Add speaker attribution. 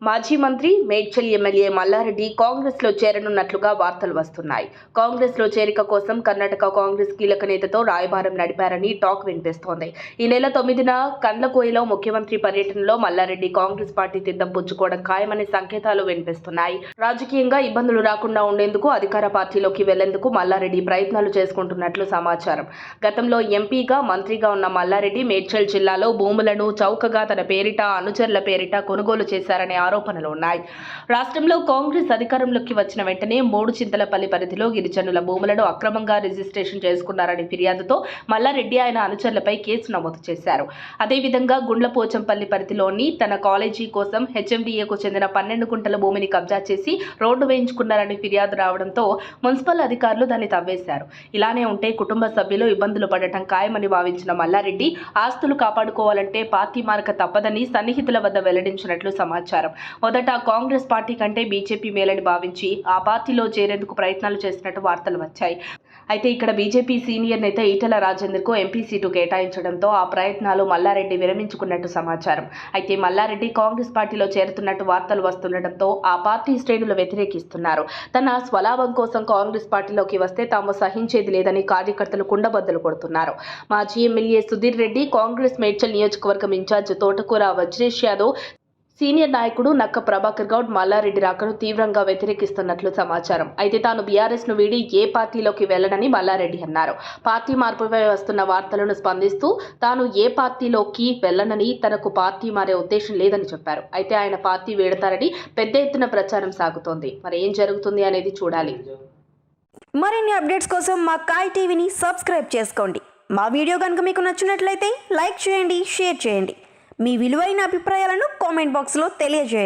Speaker 1: మాజీ మంత్రి మేడ్చల్ ఎమ్మెల్యే మల్లారెడ్డి కాంగ్రెస్లో చేరనున్నట్లుగా వార్తలు వస్తున్నాయి. కాంగ్రెస్లో చేరిక కోసం కర్ణాటక కాంగ్రెస్ కీలక నేతతో రాయబారం నడిపారని టాక్ వినిపిస్తోంది. ఈ నెల 9న కండ్లకోయలో ముఖ్యమంత్రి పర్యటనలో మల్లారెడ్డి కాంగ్రెస్ పార్టీ తీర్థం పుచ్చుకోవడం ఖాయమనే సంకేతాలు వినిపిస్తున్నాయి. రాజకీయంగా ఇబ్బందులు రాకుండా ఉండేందుకు అధికార పార్టీలోకి వెళ్లేందుకు మల్లారెడ్డి ప్రయత్నాలు చేసుకుంటున్నట్లు సమాచారం. గతంలో ఎంపీగా, మంత్రిగా ఉన్న మల్లారెడ్డి మేడ్చల్ జిల్లాలో భూములను చౌకగా తన పేరిట, అనుచరుల పేరిట కొనుగోలు చేశారనే ఆరోపణలు ఉన్నాయి. రాష్ట్రంలో కాంగ్రెస్ అధికారంలోకి వచ్చిన వెంటనే మూడుచింతలపల్లి పరిధిలో గిరిజనుల భూములను అక్రమంగా రిజిస్ట్రేషన్ చేసుకున్నారని ఫిర్యాదుతో మల్లారెడ్డి ఆయన అనుచరులపై కేసు నమోదు చేశారు. అదేవిధంగా గుండ్లపోచంపల్లి పరిధిలోని తన కాలేజీ కోసం హెచ్ఎండిఏకు చెందిన 12 గుంటల భూమిని కబ్జా చేసి రోడ్డు వేయించుకున్నారని ఫిర్యాదు రావడంతో మున్సిపల్ అధికారులు దాన్ని తవ్వేశారు. ఇలానే ఉంటే కుటుంబ సభ్యులు ఇబ్బందులు పడటం ఖాయమని భావించిన మల్లారెడ్డి ఆస్తులు కాపాడుకోవాలంటే పార్టీ మారక తప్పదని సన్నిహితుల వద్ద వెల్లడించినట్లు సమాచారం. మొదట కాంగ్రెస్ పార్టీ కంటే బీజేపీ మేలని భావించి ఆ పార్టీలో చేరేందుకు ప్రయత్నాలు చేసినట్టు వార్తలు వచ్చాయి. అయితే ఇక్కడ బీజేపీ సీనియర్ నేత ఈటెల రాజేందర్కు ఎంపీ సీటు కేటాయించడంతో ఆ ప్రయత్నాలు మల్లారెడ్డి విరమించుకున్నట్టు సమాచారం. అయితే మల్లారెడ్డి కాంగ్రెస్ పార్టీలో చేరుతున్నట్టు వార్తలు వస్తుండటంతో ఆ పార్టీ శ్రేణులు వ్యతిరేకిస్తున్నారు. తన స్వలాభం కోసం కాంగ్రెస్ పార్టీలోకి వస్తే తాము సహించేది లేదని కార్యకర్తలు కుండబద్దలు కొడుతున్నారు. మాజీ ఎమ్మెల్యే సుధీర్ రెడ్డి, కాంగ్రెస్ మేడ్చల్ నియోజకవర్గం ఇన్ఛార్జ్ తోటకూర వజ్రేష్ యాదవ్, సీనియర్ నాయకుడు నక్క ప్రభాకర్ గౌడ్ మల్లారెడ్డి రాకను తీవ్రంగా వ్యతిరేకిస్తున్నట్లు సమాచారం. అయితే తాను బీఆర్ఎస్ను వీడి ఏ పార్టీలోకి వెళ్లనని మల్లారెడ్డి అన్నారు. పార్టీ మార్పుపై వస్తున్న వార్తలను స్పందిస్తూ తాను ఏ పార్టీలోకి వెళ్లనని, తనకు పార్టీ మారే ఉద్దేశం లేదని చెప్పారు. అయితే ఆయన పార్టీ వీడతారని పెద్ద ఎత్తున ప్రచారం సాగుతోంది. మరి ఏం జరుగుతుంది అనేది చూడాలి.
Speaker 2: మరిన్ని అప్డేట్స్ కోసం మా కాయ్ టీవీని సబ్స్క్రైబ్ చేసుకోండి. మా వీడియో కనుక మీకు నచ్చినట్లయితే లైక్ చేయండి, షేర్ చేయండి. మీ విలువైన అభిప్రాయాలను కామెంట్ బాక్స్లో తెలియజేయండి.